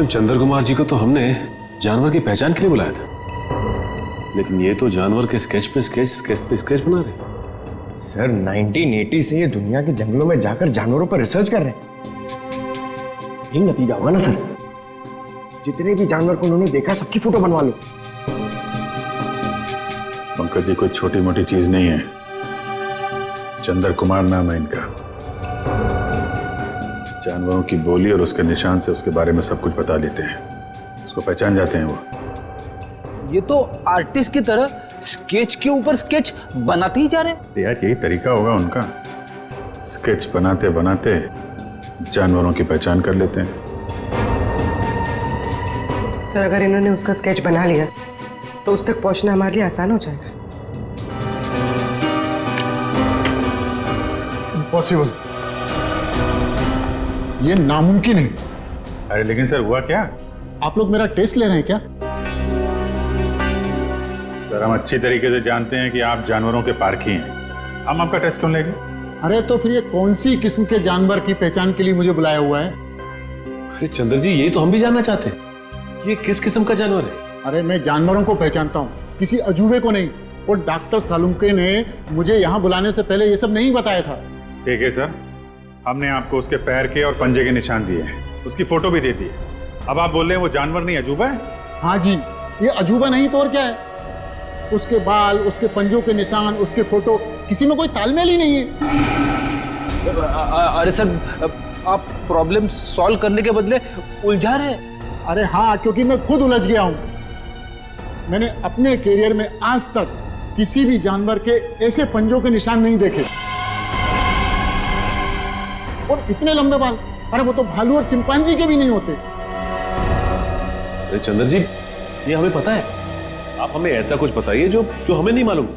चंद्र कुमार जी को तो हमने जानवर की पहचान के लिए बुलाया था, लेकिन ये तो जानवर के स्केच पे स्केच बना रहे। सर 1980 से ये दुनिया के जंगलों में जाकर जानवरों पर रिसर्च कर रहे हैं। यही नतीजा होगा ना सर। जितने भी जानवर को उन्होंने देखा सबकी फोटो बनवा लो। पंकज जी कोई छोटी मोटी चीज नहीं है। चंद्र कुमार नाम है इनका। जानवरों की बोली और उसके निशान से उसके बारे में सब कुछ बता लेते हैं, उसको पहचान जाते हैं वो। ये तो आर्टिस्ट की तरह स्केच के ऊपर स्केच बनाते ही जा रहे हैं। यार यही तरीका होगा उनका, स्केच बनाते बनाते जानवरों की पहचान कर लेते हैं। सर अगर इन्होंने उसका स्केच बना लिया तो उस तक पहुंचना हमारे लिए आसान हो जाएगा। इम्पॉसिबल, ये नामुमकिन है। अरे लेकिन सर हुआ क्या? आप लोग मेरा टेस्ट ले रहे हैं क्या? सर हम अच्छी तरीके से जानते हैं कि आप जानवरों के पारखी हैं, हम आपका टेस्ट क्यों लेंगे? अरे तो फिर ये कौन सी किस्म के जानवर की पहचान के लिए मुझे बुलाया हुआ है? अरे चंद्र जी यही तो हम भी जानना चाहते हैं, ये किस किस्म का जानवर है? अरे मैं जानवरों को पहचानता हूँ, किसी अजूबे को नहीं। और डॉक्टर सालुंके ने मुझे यहाँ बुलाने से पहले ये सब नहीं बताया था। ठीक है सर, हमने आपको उसके पैर के और पंजे के निशान दिए हैं, उसकी फोटो भी दे दी है। अब आप बोल रहे हैं वो जानवर नहीं अजूबा है? हाँ जी, ये अजूबा नहीं तो और क्या है। उसके बाल, उसके पंजों के निशान, उसके फोटो, किसी में कोई तालमेल ही नहीं है। अरे सर आप प्रॉब्लम सॉल्व करने के बदले उलझा रहे हैं। अरे हाँ, क्योंकि मैं खुद उलझ गया हूँ। मैंने अपने करियर में आज तक किसी भी जानवर के ऐसे पंजों के निशान नहीं देखे। और इतने लंबे बाल, अरे वो तो भालू और चिंपांजी के भी नहीं होते। अरे चंद्र जी ये हमें पता है, आप हमें ऐसा कुछ बताइए जो हमें नहीं मालूम।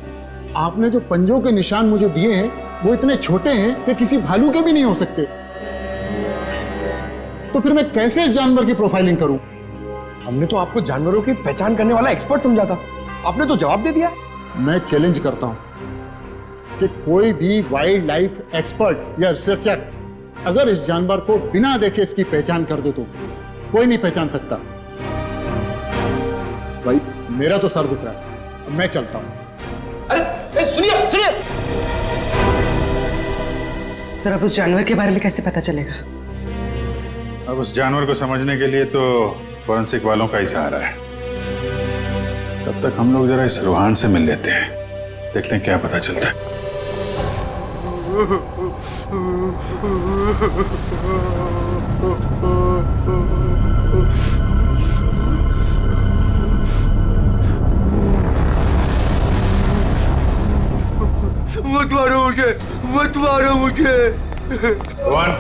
आपने जो पंजों के निशान मुझे दिए हैं वो इतने छोटे हैं कि किसी भालू के भी नहीं हो सकते। तो फिर मैं कैसे इस जानवर की प्रोफाइलिंग करूं? हमने तो आपको जानवरों की पहचान करने वाला एक्सपर्ट समझा था, आपने तो जवाब दे दिया। मैं चैलेंज करता हूं कि कोई भी वाइल्ड लाइफ एक्सपर्ट या रिसर्चर अगर इस जानवर को बिना देखे इसकी पहचान कर दे तो कोई नहीं पहचान सकता। भाई मेरा तो सर दुख रहा है, अब मैं चलता हूं। अरे सुनिए सुनिए, सर अब उस जानवर के बारे में कैसे पता चलेगा? अब उस जानवर को समझने के लिए तो फॉरेंसिक वालों का ही सहारा है। तब तक हम लोग जरा इस रूहान से मिल लेते हैं, देखते हैं क्या पता चलता है। मत मारो मुझे, मत मारो मुझे। रोहन,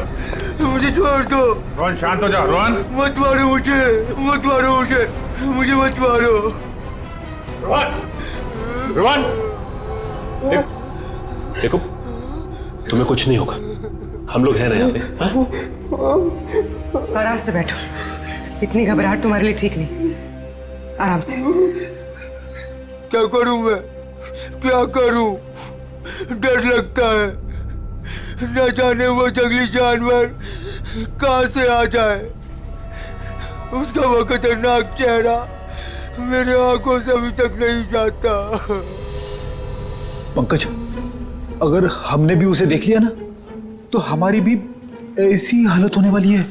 मुझे छोड़ दो। रोहन शांत हो जाओ। रोहन मत मारो मुझे, मत मारो मुझे, मुझे मत मारो। रोहन, रोहन देखो तुम्हें कुछ नहीं होगा, हम लोग हैं ना यहाँ पे। आराम से बैठो, इतनी घबराहट तुम्हारे लिए ठीक नहीं। आराम से। क्या करूं मैं, क्या करूं? डर लगता है, न जाने वो जंगली जानवर कहां से आ जाए। उसका वो खतरनाक चेहरा मेरे आंखों से अभी तक नहीं जाता। पंकज अगर हमने भी उसे देख लिया ना तो हमारी भी ऐसी हालत होने वाली है।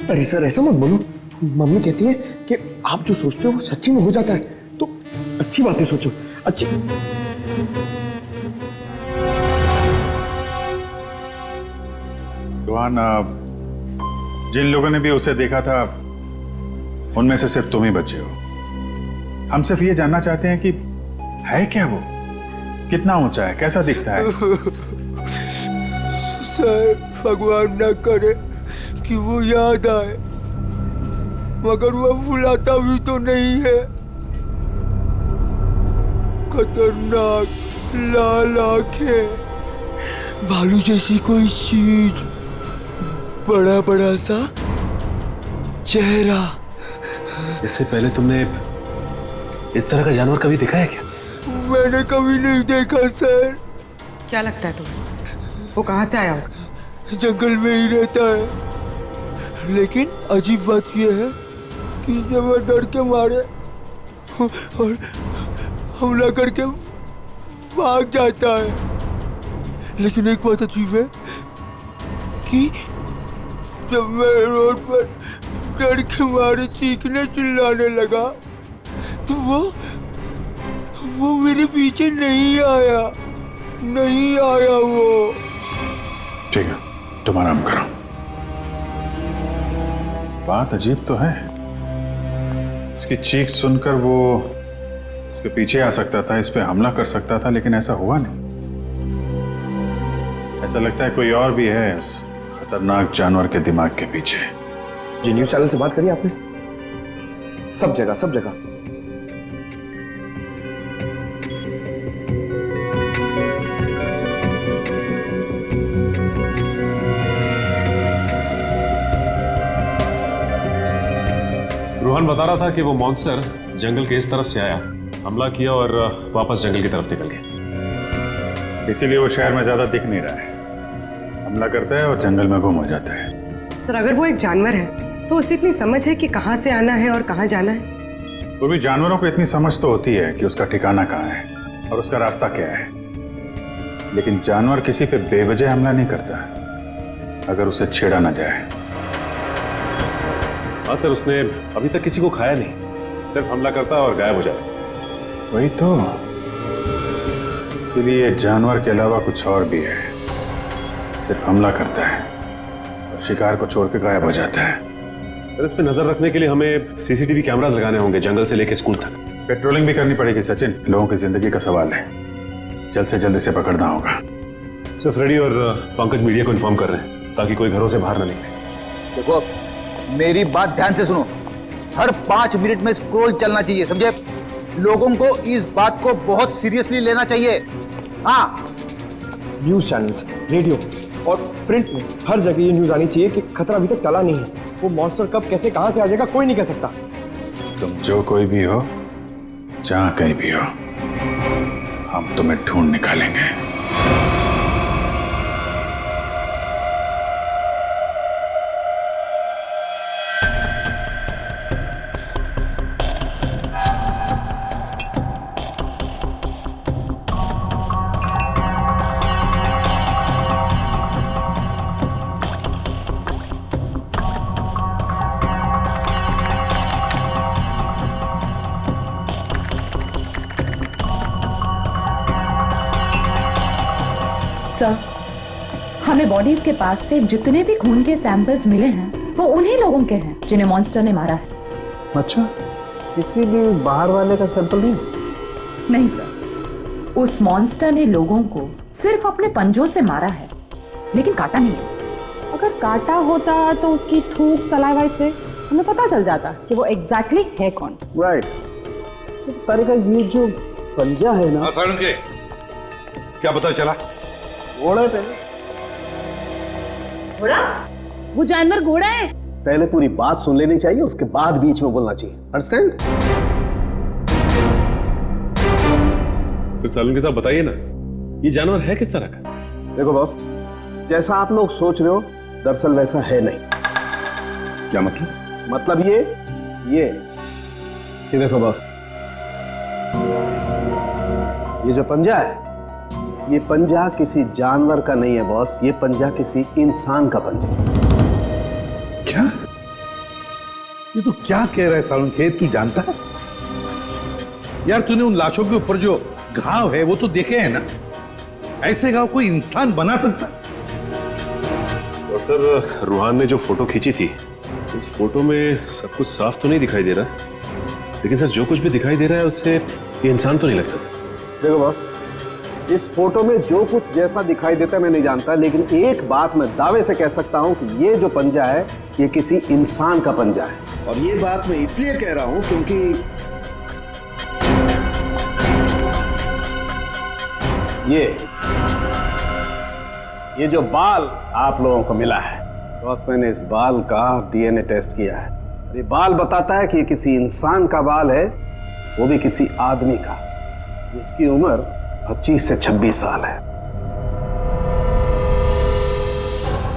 अरे सर ऐसा मत बोलो, मम्मी कहती है कि आप जो सोचते हो वो सच्ची में हो जाता है, तो अच्छी बातें सोचो। अच्छी रोहन, जिन लोगों ने भी उसे देखा था उनमें से सिर्फ तुम ही बचे हो। हम सिर्फ ये जानना चाहते हैं कि है क्या वो, कितना ऊंचा है, कैसा दिखता है। सर भगवान न करे कि वो याद आए, मगर वो भुलाता भी तो नहीं है। खतरनाक लाल आंखें, भालू जैसी कोई चीज, बड़ा बड़ा सा चेहरा। इससे पहले तुमने इस तरह का जानवर कभी देखा है क्या? मैंने कभी नहीं देखा सर। क्या लगता है तुम्हें वो कहाँ से आया होगा? जंगल में ही रहता है, लेकिन अजीब बात यह है कि जब वह डर के मारे और हमला करके भाग जाता है। लेकिन एक बात अजीब है कि जब मैं रोड पर डर के मारे चीखने चिल्लाने लगा तो वो मेरे पीछे नहीं आया वो। ठीक है, तुम आराम करो। बात अजीब तो है, इसकी चीख सुनकर वो इसके पीछे आ सकता था, इस पे हमला कर सकता था, लेकिन ऐसा हुआ नहीं। ऐसा लगता है कोई और भी है उस खतरनाक जानवर के दिमाग के पीछे। जी न्यूज चैनल से बात करी आपने? सब जगह। रोहन बता रहा था कि वो मॉन्स्टर जंगल के इस तरफ से आया, हमला किया और वापस जंगल की तरफ निकल गया। इसीलिए वो शहर में ज्यादा दिख नहीं रहा है, हमला करता है और जंगल में गुम हो जाता है। सर अगर वो एक जानवर है तो उसे इतनी समझ है कि कहाँ से आना है और कहाँ जाना है? वो भी जानवरों को इतनी समझ तो होती है कि उसका ठिकाना कहाँ है और उसका रास्ता क्या है, लेकिन जानवर किसी पे बेवजह हमला नहीं करता अगर उसे छेड़ा ना जाए। हाँ सर, उसने अभी तक किसी को खाया नहीं, सिर्फ हमला करता और गायब हो जाता। वही तो, इसीलिए जानवर के अलावा कुछ और भी है, सिर्फ हमला करता है और शिकार को छोड़ के गायब हो जाता है। सर इस पे नजर रखने के लिए हमें सीसीटीवी कैमरास लगाने होंगे जंगल से लेकर स्कूल तक। पेट्रोलिंग भी करनी पड़ेगी सचिन, लोगों की जिंदगी का सवाल है, जल्द से जल्द इसे पकड़ना होगा। सर फ्रेडी और पंकज मीडिया को इन्फॉर्म कर रहे हैं ताकि कोई घरों से बाहर ना निकले। देखो मेरी बात ध्यान से सुनो, हर 5 मिनट में स्क्रॉल चलना चाहिए, समझे? लोगों को इस बात को बहुत सीरियसली लेना चाहिए। हाँ, न्यूज चैनल्स, रेडियो और प्रिंट में हर जगह ये न्यूज आनी चाहिए कि खतरा अभी तक टला नहीं है। वो मॉन्स्टर कब कैसे कहां से आ जाएगा कोई नहीं कह सकता। तुम जो कोई भी हो, जहां कहीं भी हो, हम तुम्हें ढूंढ निकालेंगे। सर, हमें बॉडीज के पास से जितने भी खून के सैंपल्स मिले हैं वो उन्हीं लोगों के हैं जिन्हें मॉन्स्टर ने मारा है। अच्छा, किसी भी बाहर वाले का सैंपल नहीं? नहीं सर, उस मॉन्स्टर ने लोगों को सिर्फ अपने पंजों से मारा है, लेकिन काटा नहीं है। अगर काटा होता तो उसकी थूक सलाइवा से हमें पता चल जाता कि वो एग्जैक्टली है कौन। राइट। तो तारिका, ये जो पंजा है ना, क्या पता चला? घोड़े पे। घोड़ा? वो जानवर घोड़ा है? पहले पूरी बात सुन लेनी चाहिए, उसके बाद बीच में बोलना चाहिए। अंडरस्टैंड? फिर सालून के साथ बताइए ना, ये जानवर है किस तरह का? देखो बॉस, जैसा आप लोग सोच रहे हो दरअसल वैसा है नहीं। क्या मतलब? मतलब ये देखो बॉस, ये जो पंजा है, ये पंजा किसी जानवर का नहीं है बॉस, ये पंजा किसी इंसान का पंजा। क्या? ये तो क्या कह रहा है सालून के? तू जानता है यार, तूने उन लाशों के ऊपर जो घाव है वो तो देखे हैं ना? ऐसे घाव कोई इंसान बना सकता? और सर रूहान ने जो फोटो खींची थी, उस फोटो में सब कुछ साफ तो नहीं दिखाई दे रहा, लेकिन सर जो कुछ भी दिखाई दे रहा है उससे ये इंसान तो नहीं लगता सर। देखो बॉस, इस फोटो में जो कुछ जैसा दिखाई देता है मैं नहीं जानता, लेकिन एक बात मैं दावे से कह सकता हूं कि ये जो पंजा है ये किसी इंसान का पंजा है। और ये बात मैं इसलिए कह रहा हूं क्योंकि ये जो बाल आप लोगों को मिला है बॉस, मैंने इस बाल का डीएनए टेस्ट किया है। ये बाल बताता है कि ये किसी इंसान का बाल है, वो भी किसी आदमी का जिसकी उम्र 25 से 26 साल है।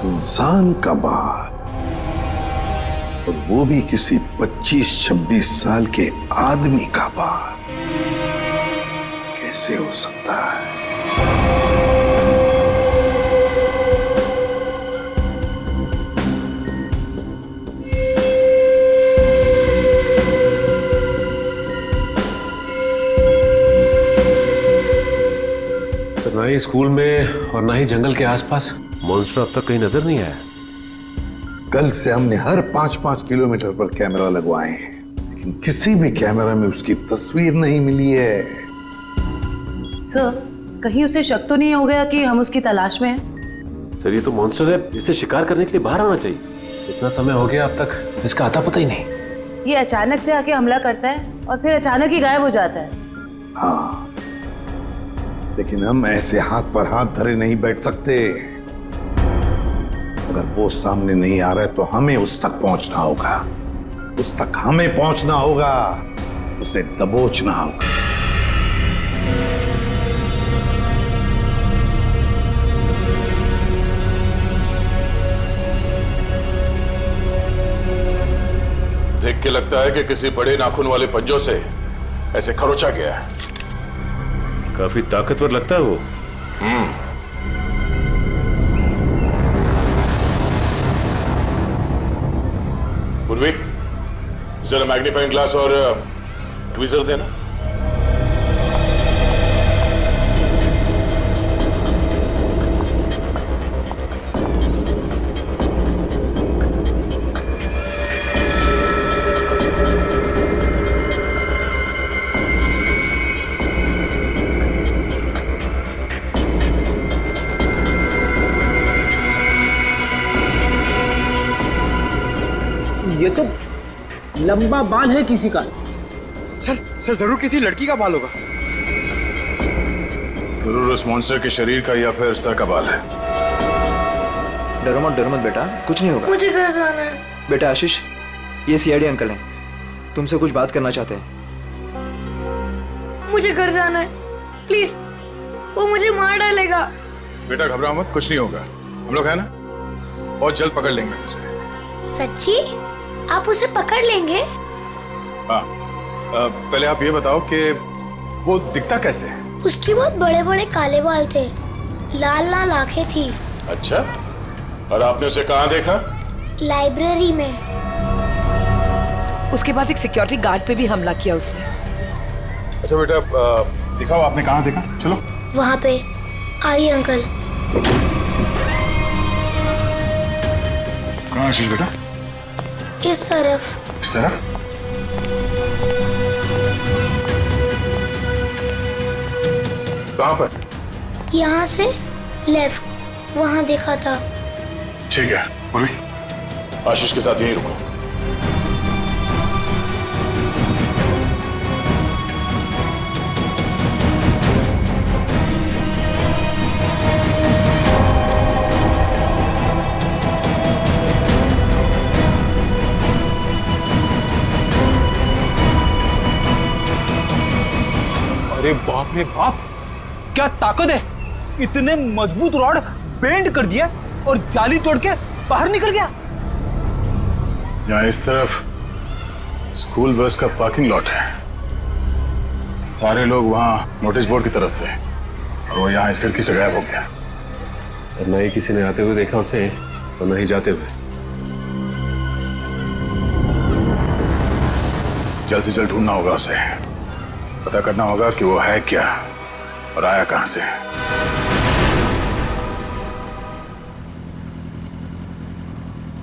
इंसान का बाल। और वो भी किसी 25-26 साल के आदमी का बाल। कैसे हो सकता है? ना ही स्कूल में और ना ही जंगल के आसपास मॉन्स्टर अब तक कहीं नजर नहीं आया। कल से हमने हर 5-5 किलोमीटर पर कैमरा लगवाए हैं, लेकिन किसी भी कैमरा में उसकी तस्वीर नहीं मिली है। सर, कहीं उसे शक तो नहीं हो गया कि हम उसकी तलाश में हैं? सर, ये तो मॉन्स्टर है, इसे शिकार करने के लिए बाहर आना चाहिए। इतना समय हो गया अब तक इसका आता पता ही नहीं। ये अचानक से आके हमला करता है और फिर अचानक ही गायब हो जाता है। हाँ, लेकिन हम ऐसे हाथ पर हाथ धरे नहीं बैठ सकते। अगर वो सामने नहीं आ रहा है तो हमें उस तक पहुंचना होगा, उस तक हमें पहुंचना होगा, उसे दबोचना होगा। देख के लगता है कि किसी बड़े नाखून वाले पंजों से ऐसे खरोचा गया है। काफी ताकतवर लगता है वो। पूर्वी, जरा मैग्नीफाइंग ग्लास और ट्वीजर देना। ये तो लंबा बाल है किसी का। सर जरूर किसी लड़की का बाल होगा। जरूर उस मॉन्स्टर के शरीर का या फिर सर का बाल है। डरो मत बेटा, कुछ नहीं होगा। मुझे घर जाना है। बेटा आशीष, ये सीआईडी अंकल हैं, तुमसे कुछ बात करना चाहते हैं। मुझे घर जाना है, प्लीज, वो मुझे मार डालेगा। बेटा घबराओ मत, कुछ नहीं होगा। हम लोग है ना, बहुत जल्द पकड़ लेंगे उसे। सच्ची? आप उसे पकड़ लेंगे? हाँ, पहले आप ये बताओ कि वो दिखता कैसे है? उसके बहुत बड़े बड़े काले बाल थे, लाल लाल आंखें थी। अच्छा, और आपने उसे कहाँ देखा? लाइब्रेरी में। उसके बाद एक सिक्योरिटी गार्ड पे भी हमला किया उसने। अच्छा बेटा, दिखाओ आपने कहाँ देखा। चलो वहाँ पे। आइए अंकल। कहाँ आशीष बेटा? इस तरफ। इस तरफ? कहाँ पर? यहाँ से लेफ्ट, वहाँ देखा था। ठीक है, बोली। आशीष के साथ यहीं रुको। अरे बाप रे बाप, क्या ताकत है! इतने मजबूत रॉड बेंड कर दिया और जाली तोड़ के बाहर निकल गया। यहाँ इस तरफ स्कूल बस का पार्किंग लॉट है। सारे लोग वहाँ नोटिस बोर्ड की तरफ थे और वो यहाँ इस खिड़की से गायब हो गया। और न ही किसी ने आते हुए देखा उसे और न ही जाते हुए। जल्द से जल्द ढूंढना होगा उसे, पता करना होगा कि वो है क्या और आया कहां से।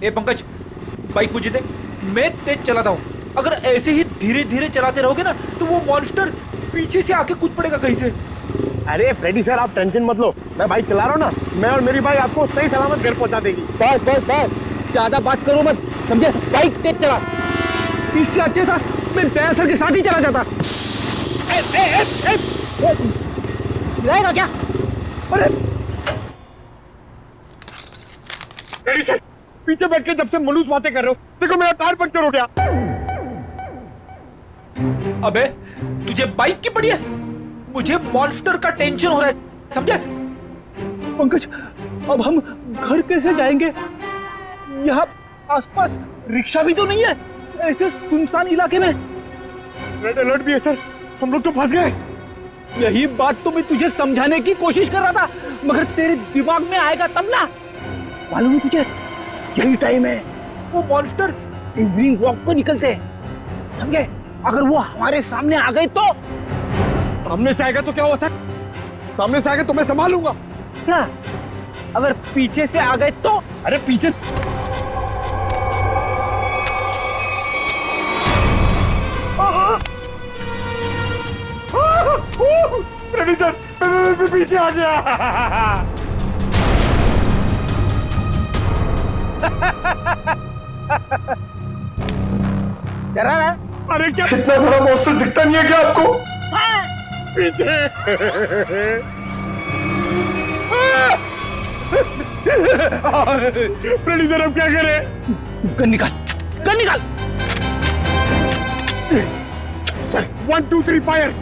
ए पंकज, बाइक मुझे दे, मैं तेज चलाता हूँ। अगर ऐसे ही धीरे धीरे चलाते रहोगे ना तो वो मॉन्स्टर पीछे से आके कूद पड़ेगा कहीं से। अरे फ्रेडी सर, आप टेंशन मत लो, मैं बाइक चला रहा हूँ ना, मैं और मेरी बाइक आपको सही सलामत घर पहुंचा देगी। बस बस बस, ज्यादा बात करो मत, समझे? बाइक तेज चला। इससे अच्छा था मैं दया सर के साथ ही चला जाता। रहेगा क्या? अरे फ्रेडी सर, पीछे बैठ के जब से मलूस बातें कर रहे हो, देखो मेरा टायर पंक्चर हो गया। अबे तुझे बाइक की पड़ी है, मुझे मॉन्स्टर का टेंशन हो रहा है, समझे? पंकज, अब हम घर कैसे जाएंगे? यहाँ आसपास रिक्शा भी तो नहीं है ऐसे सुनसान इलाके में। रेड अलर्ट भी है सर, हम लोग तो फंस गए। यही बात तो मैं तुझे समझाने की कोशिश कर रहा था, मगर तेरे दिमाग में आएगा तब ना। मालूम है तुझे, यही टाइम है वो मॉन्स्टर इवनिंग वॉक को निकलते हैं, समझे? अगर वो हमारे सामने आ गए तो? सामने से आएगा तो क्या हुआ सर? सामने से आएगा तो मैं संभालूंगा। क्या अगर पीछे से आ गए तो? अरे पीछे सर, पीछे आ गया। डरा ना? अरे क्या इतना बड़ा मॉन्स्टर दिखता नहीं है क्या आपको? पीछे प्रेडिटर, अब क्या करें? गन निकाल, गन निकाल। Sir 1 2 3 fire.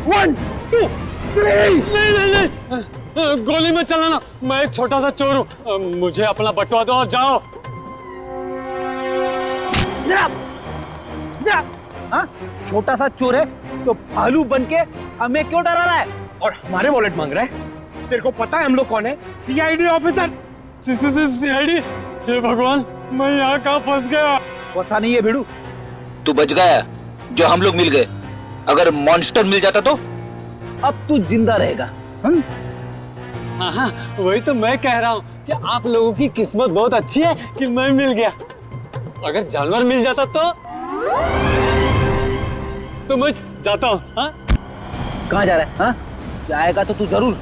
1 2 3। नहीं, गोली में चलाना, मैं एक छोटा सा चोर हूँ, मुझे अपना बटवा दो और जाओ। हाँ? छोटा सा चोर है तो भालू बन के हमें क्यों डरा रहा है और हमारे वॉलेट मांग रहा है? तेरे को पता है हम लोग कौन है? CID officer. सीआईडी? हे भगवान, मैं यहाँ कहाँ फंस गया? फंसा नहीं है भिड़ू, तू बच गया जो हम लोग मिल गए। अगर मॉन्स्टर मिल जाता तो अब तू जिंदा रहेगा। हाँ, वही तो मैं कह रहा हूँ कि आप लोगों की किस्मत बहुत अच्छी है कि मैं मिल गया। अगर जानवर मिल जाता तो मैं जाता हूँ। हाँ? कहाँ जा रहा है? हाँ? जाएगा तो तू जरूर,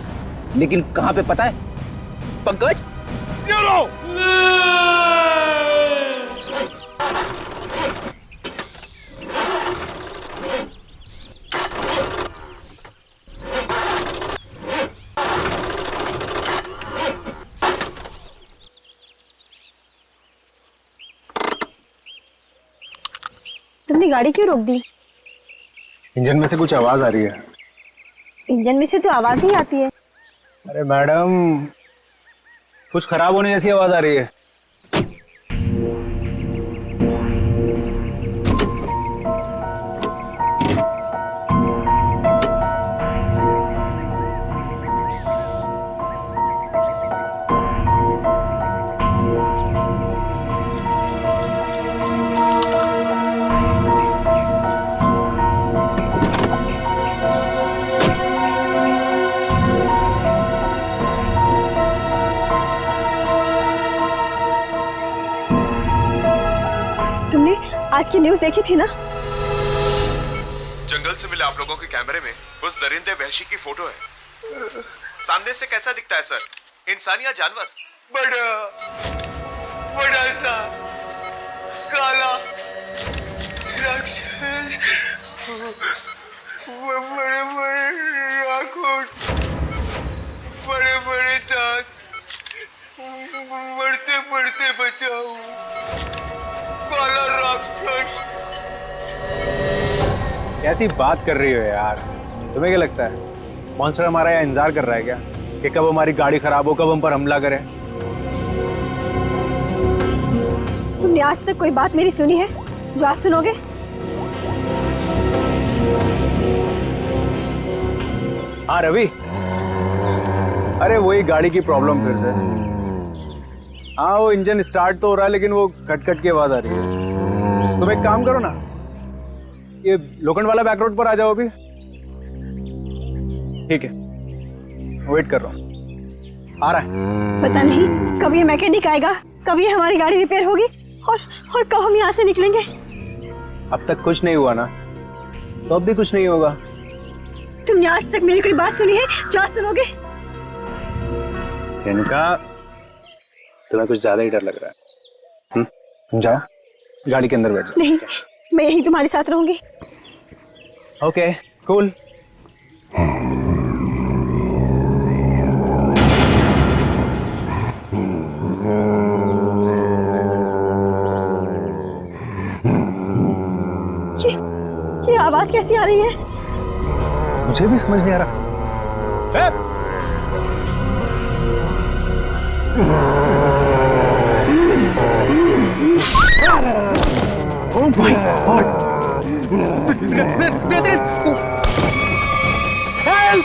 लेकिन कहाँ पे पता है? पंकज? तुमने गाड़ी क्यों रोक दी? इंजन में से कुछ आवाज आ रही है। इंजन में से तो आवाज ही आती है। अरे मैडम, कुछ खराब होने जैसी आवाज आ रही है। आज की न्यूज़ देखी थी ना? जंगल से मिले आप लोगों के कैमरे में उस दरिंदे वहशी की फोटो है। सामने से कैसा दिखता है सर? इंसान या जानवर? बड़ा सा काला राक्षस, बड़े बड़े आंखों, बड़े बड़े दांत, बढ़ते बढ़ते बचाओ, काला राक्षस। कैसी बात कर रही हो यार? तुम्हें क्या लगता है मॉन्स्टर हमारा यहाँ इंतजार कर रहा है क्या कि कब हमारी गाड़ी खराब हो, कब हम पर हमला करे? तुमने आज तक कोई बात मेरी सुनी है जो आज सुनोगे? हाँ रवि, अरे वही गाड़ी की प्रॉब्लम फिर से। हाँ, वो इंजन स्टार्ट तो हो रहा है लेकिन वो कट कट की आवाज आ रही है। तुम एक काम करो ना, ये लोखंड वाला बैक रोड पर आ जाओ अभी। ठीक है, वेट कर रहा हूँ, आ रहा है। पता नहीं कब ये मैकेनिक आएगा, कब ये हमारी गाड़ी रिपेयर होगी और कब हम यहाँ से निकलेंगे। अब तक कुछ नहीं हुआ ना, तो अब भी कुछ नहीं होगा। तुमने आज तक मेरी कोई बात सुनी है जो आज सुनोगे? रेणुका, तुम्हें कुछ ज्यादा ही डर लग रहा है। तुम जाओ, गाड़ी के अंदर बैठ जाओ। नहीं, मैं यहीं तुम्हारे साथ रहूंगी। Okay, cool. ये आवाज कैसी आ रही है? मुझे भी समझ नहीं आ रहा। Oh my God! Help!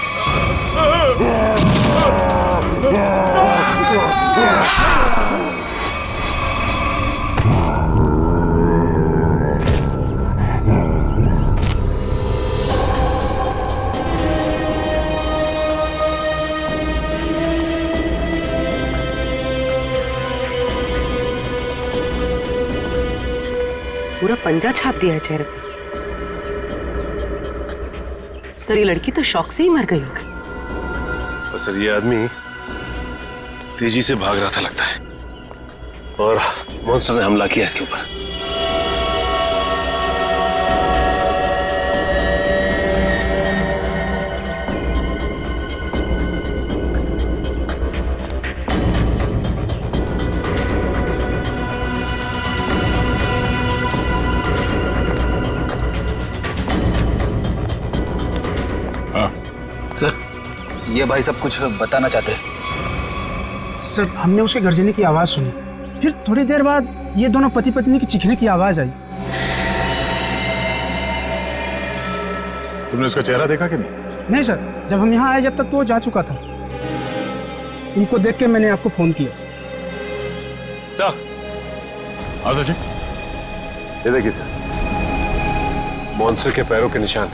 पूरा पंजा छाप दिया है चेहरे पे। सर ये लड़की तो शौक से ही मर गई होगी। और सर ये आदमी तेजी से भाग रहा था लगता है और मॉन्स्टर ने हमला किया इसके ऊपर। सर ये भाई सब कुछ बताना चाहते हैं। सर हमने उसके गर्जने की आवाज सुनी, फिर थोड़ी देर बाद ये दोनों पति पत्नी की चीखने की आवाज आई। तुमने उसका चेहरा देखा कि नहीं? नहीं सर, जब हम यहाँ आए जब तक तो वो जा चुका था। उनको देख के मैंने आपको फोन किया। सर हाँ सचिन, ये देखिए सर, मॉन्स्टर के पैरों के निशान।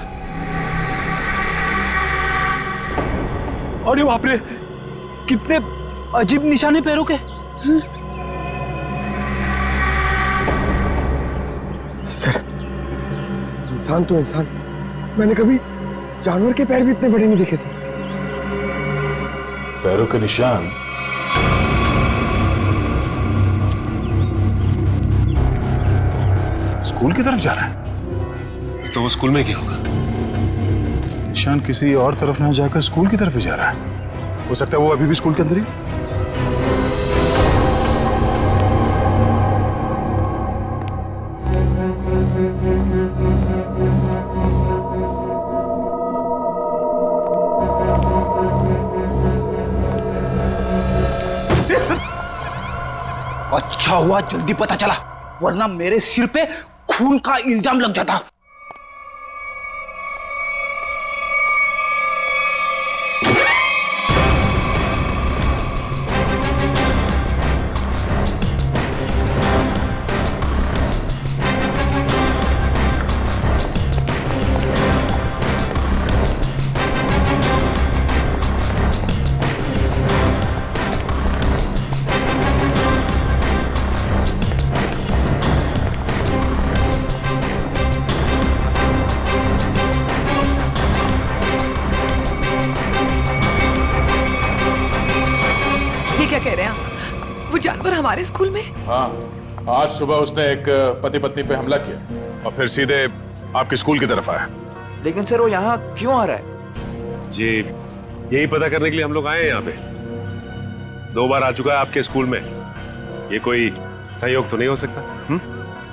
और ये बाप रे, कितने अजीब निशाने पैरों के। सर इंसान तो इंसान, मैंने कभी जानवर के पैर भी इतने बड़े नहीं देखे सर। पैरों के निशान? स्कूल की तरफ जा रहा है? तो वो स्कूल में क्या होगा? निशान किसी और तरफ ना जाकर स्कूल की तरफ ही जा रहा है। हो सकता है वो अभी भी स्कूल के अंदर ही। अच्छा हुआ जल्दी पता चला, वरना मेरे सिर पे खून का इल्जाम लग जाता। ये क्या कह रहे हैं आप? वो जानवर हमारे स्कूल में? हाँ, आज सुबह उसने एक पति पत्नी पे हमला किया और फिर सीधे आपके स्कूल की तरफ आया। लेकिन सर वो यहाँ क्यों आ रहा है? जी यही पता करने के लिए हम लोग आए हैं यहाँ पे। 2 बार आ चुका है आपके स्कूल में, ये कोई सहयोग तो नहीं हो सकता?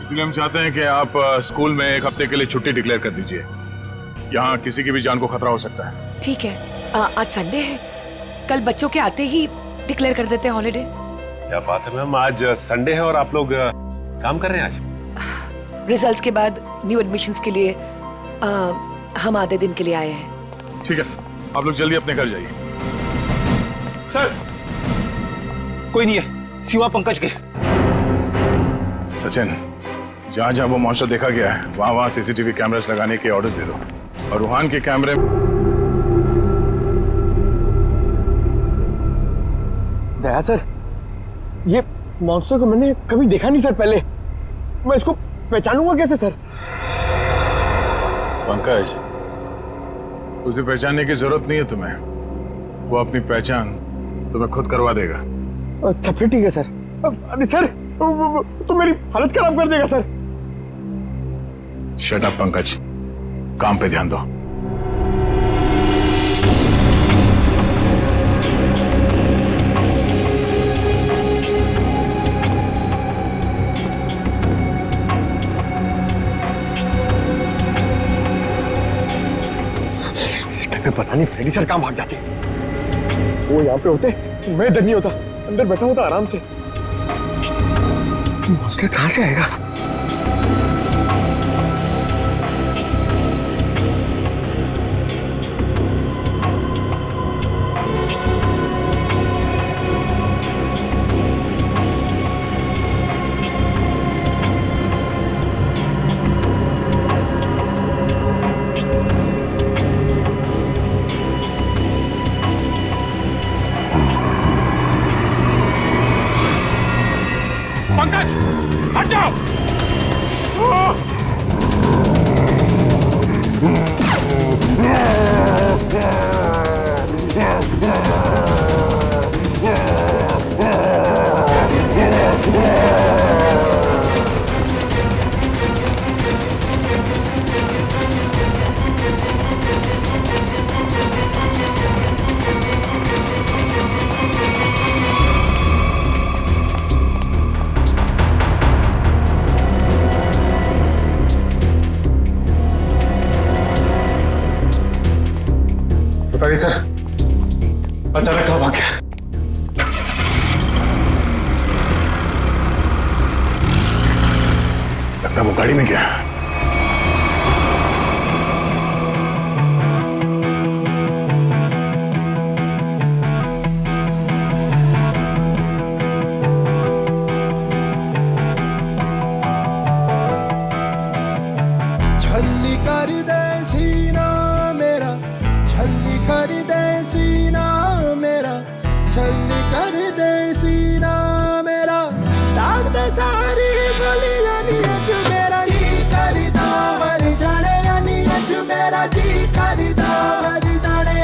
इसलिए हम चाहते हैं कि आप स्कूल में 1 हफ्ते के लिए छुट्टी डिक्लेयर कर दीजिए। यहाँ किसी की भी जान को खतरा हो सकता है। ठीक है, आज संडे है, कल बच्चों के आते ही डिक्लेयर कर देते हैं हॉलिडे। क्या बात है मैम, आज संडे है और आप लोग काम कर रहे हैं आज? रिजल्ट्स के बाद न्यू एडमिशन्स के लिए हम आधे दिन के लिए आए हैं। ठीक है, आप लोग जल्दी अपने घर जाइए। सर कोई नहीं है सिवा पंकज के। सचिन, जहां जहां वो मॉन्स्टर देखा गया है वहां वहां सीसीटीवी कैमरास लगाने के ऑर्डर्स दे दो। और रूहान के कैमरे दया सर, ये मॉन्स्टर को मैंने कभी देखा नहीं सर पहले, मैं इसको पहचानूंगा कैसे सर? पंकज, उसे पहचानने की जरूरत नहीं है तुम्हें, वो अपनी पहचान तुम्हें खुद करवा देगा। अच्छा फिर ठीक है सर। अरे सर तो मेरी हालत खराब कर देगा सर। शट अप पंकज, काम पे ध्यान दो। पता नहीं फ्रेडी सर कहां भाग जाते। वो यहाँ पे होते मैं इधर नहीं होता, अंदर बैठा होता आराम से। मॉन्स्टर कहाँ से आएगा? पंकज, हट जाओ। बताइए सर, अचानक कहाँ भाग गया? लगता है वो गाड़ी में गया। छल्ली कर दे सीना मेरा, छल्ली कर दे सीना मेरा, छल्ली कर दे सीना मेरा, दाग दे सारी गलियां नीच मेरा जी करदा मर जाने नीच मेरा जी करदा मर जाने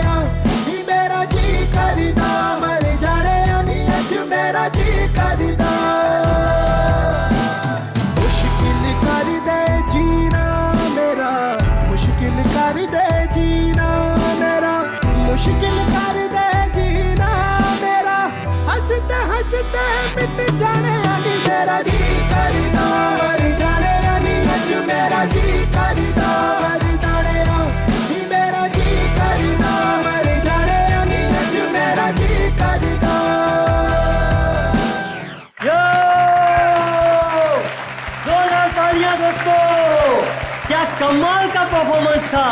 ही मेरा जी करदा मर जाने नीच मेरा जी करदा मुश्किल कर दे जीना मेरा, मुश्किल कर दे जीना मेरा, मुश्किल कर दे जीना मेरा, हंसते हंसते मिट जाने आनी मेरा जी करदा मर जाने आनी अज मेरा जी करदा मर जाने ही मेरा जी करदा मर जाने आनी अज मेरा जी करदा। जोरदार तालियां दोस्तों, क्या कमाल का परफॉर्मेंस था।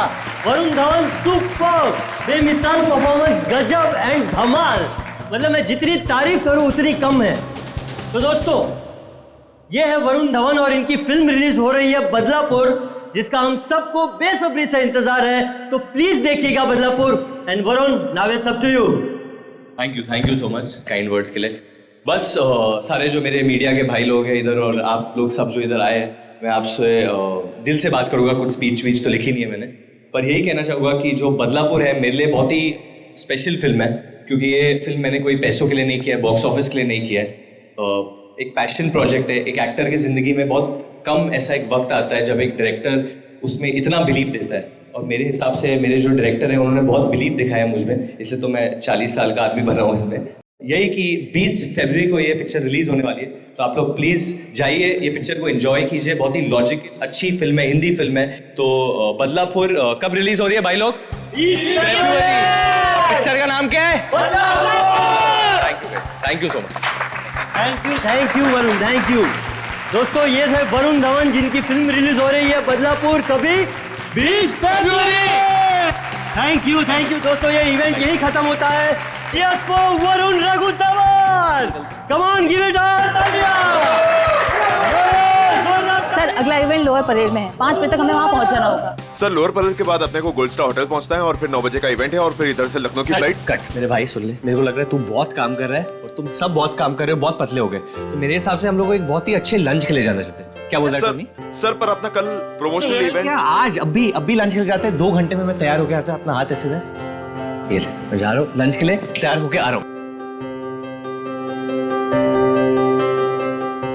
वरुण धवन सुपर, बेमिसाल परफॉर्मेंस, गजब एंड धमाल। मतलब मैं जितनी तारीफ करूं उतनी कम है। तो दोस्तों ये है वरुण धवन और इनकी फिल्म रिलीज हो रही है बदलापुर, जिसका हम सबको बेसब्री से इंतजार है। तो प्लीज देखिएगा Badlapur. And Varun, now it's up to you. Thank you so much kind words के लिए। बस सारे जो मेरे मीडिया के भाई लोग हैं इधर और आप लोग सब जो इधर आए हैं, मैं आपसे दिल से बात करूंगा। कुछ स्पीच वीच तो लिखी नहीं है मैंने, पर यही कहना चाहूँगा कि जो बदलापुर है मेरे लिए बहुत ही स्पेशल फिल्म है, क्योंकि ये फिल्म मैंने कोई पैसों के लिए नहीं किया है, बॉक्स ऑफिस के लिए नहीं किया है। एक पैशन प्रोजेक्ट है। एक एक्टर की ज़िंदगी में बहुत कम ऐसा एक वक्त आता है जब एक डायरेक्टर उसमें इतना बिलीव देता है, और मेरे हिसाब से मेरे जो डायरेक्टर हैं उन्होंने बहुत बिलीव दिखाया मुझ में, इसलिए तो मैं 40 साल का आदमी बना हूँ इसमें। यही कि 20 फरवरी को ये पिक्चर रिलीज होने वाली है, तो आप लोग प्लीज जाइए, ये पिक्चर को एंजॉय कीजिए। बहुत ही लॉजिक अच्छी फिल्म है, हिंदी फिल्म है। तो बदलापुर कब रिलीज हो रही है भाई लोग? पिक्चर का नाम क्या है? Thank you so much. Thank you Varun, thank you. दोस्तों ये थे वरुण धवन, जिनकी फिल्म रिलीज हो रही है बदलापुर कभी 20 फरवरी। थैंक यू दोस्तों, ये इवेंट यही खत्म होता है। Cheers for Varun Raghu Dhawan. Come on, give it all, तालियां। सर अगला इवेंट लोअर परेड में है, 5 बजे तक हमें वहाँ पहुँच जाना होगा। सर लोअर परेड के बाद अपने को गोल्ड स्टार होटल पहुंचना है और फिर 9 बजे का इवेंट है और फिर इधर से लखनऊ की फ्लाइट। कट मेरे भाई सुन ले, मेरे को लग रहा है तू बहुत काम कर रहा है और तुम सब बहुत काम कर रहे हो, बहुत पतले हो गए। तो मेरे हिसाब से हम लोग को एक बहुत ही अच्छे लंच के लिए जाना चाहते हैं। क्या बोल रहा है टोनी? सर पर अपना कल प्रमोशनल इवेंट क्या आज अभी लंच के लिए जाते हैं? 2 घंटे में मैं तैयार होके आता हूँ। अपना हाथ ऐसे दे, ये ले, मैं जा रहा हूँ लंच के लिए, तैयार होके आ रहा हूँ।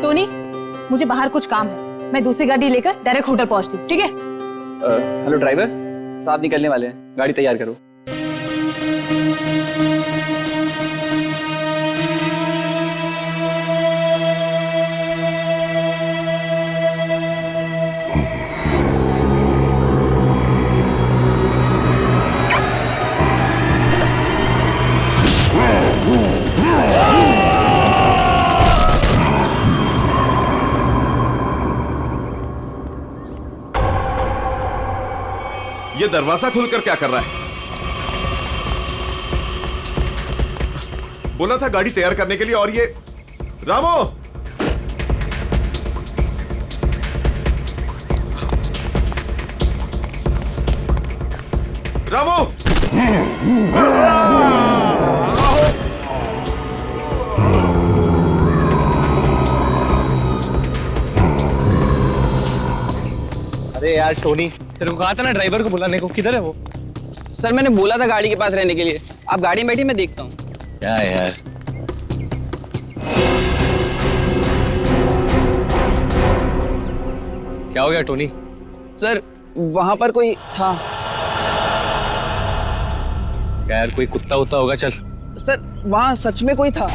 टोनी, मुझे बाहर कुछ काम है, मैं दूसरी गाड़ी लेकर डायरेक्ट होटल पहुंचती हूँ, ठीक है? हेलो ड्राइवर साहब, निकलने वाले हैं, गाड़ी तैयार करो। ये दरवाजा खुलकर क्या कर रहा है? बोला था गाड़ी तैयार करने के लिए, और ये रामो! रामो! अरे यार टोनी, तेरे को कहा था ना ड्राइवर को बुलाने को, किधर है वो? सर मैंने बोला था गाड़ी के पास रहने के लिए। आप गाड़ी में बैठी, मैं देखता हूँ। क्या यार, क्या हो गया टोनी? सर वहां पर कोई था। क्या यार, कोई कुत्ता उत्ता होगा? चल। सर वहां सच में कोई था।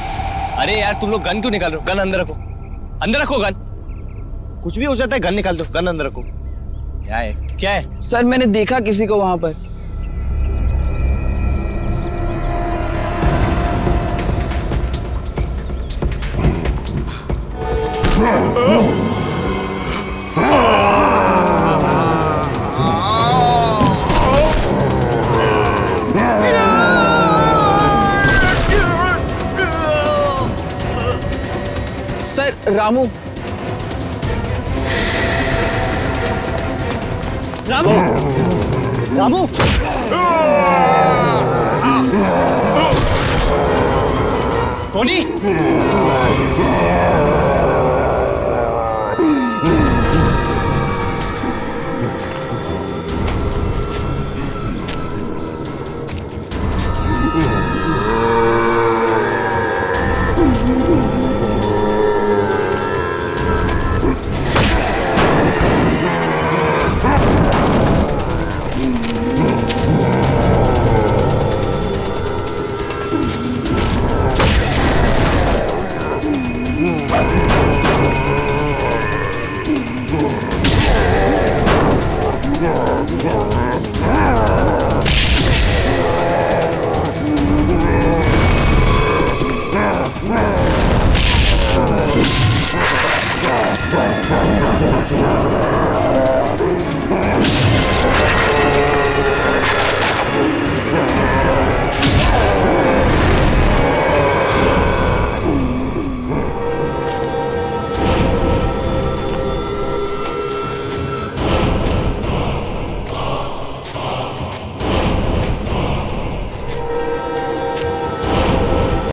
अरे यार तुम लोग गन क्यों निकाल रहे हो? गन अंदर रखो, अंदर रखो गन। कुछ भी हो जाता है, गन निकाल दो, गन अंदर रखो। क्या है, क्या है? सर मैंने देखा किसी को वहां पर। Sir Ramu. Ramu, Ramu, Tony, Yeah.